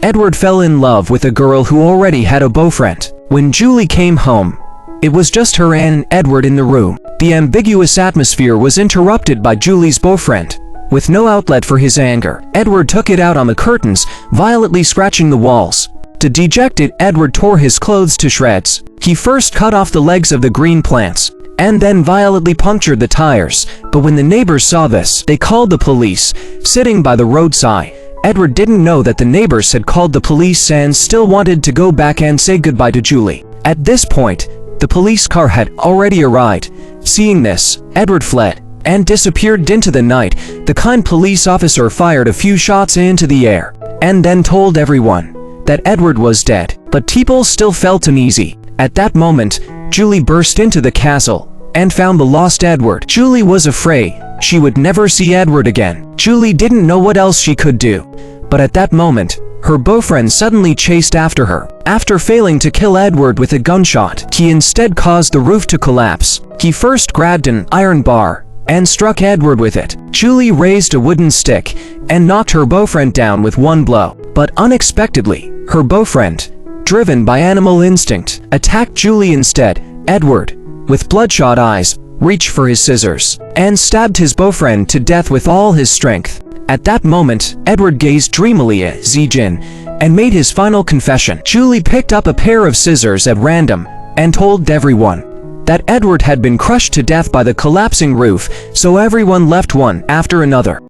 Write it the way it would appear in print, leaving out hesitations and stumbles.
Edward fell in love with a girl who already had a boyfriend. When Julie came home, it was just her and Edward in the room. The ambiguous atmosphere was interrupted by Julie's boyfriend. With no outlet for his anger, Edward took it out on the curtains, violently scratching the walls. Dejected, Edward tore his clothes to shreds. He first cut off the legs of the green plants, and then violently punctured the tires. But when the neighbors saw this, they called the police. Sitting by the roadside, Edward didn't know that the neighbors had called the police and still wanted to go back and say goodbye to Julie. At this point, the police car had already arrived. Seeing this, Edward fled and disappeared into the night. The kind police officer fired a few shots into the air and then told everyone that Edward was dead. But people still felt uneasy. At that moment, Julie burst into the castle and found the lost Edward. Julie was afraid she would never see Edward again. Julie didn't know what else she could do. But at that moment, her boyfriend suddenly chased after her. After failing to kill Edward with a gunshot, he instead caused the roof to collapse. He first grabbed an iron bar and struck Edward with it. Julie raised a wooden stick and knocked her boyfriend down with one blow. But unexpectedly, her boyfriend, driven by animal instinct, attacked Julie instead. Edward, with bloodshot eyes, reached for his scissors and stabbed his boyfriend to death with all his strength. At that moment, Edward gazed dreamily at Zijin and made his final confession. Julie picked up a pair of scissors at random and told everyone that Edward had been crushed to death by the collapsing roof, so everyone left one after another.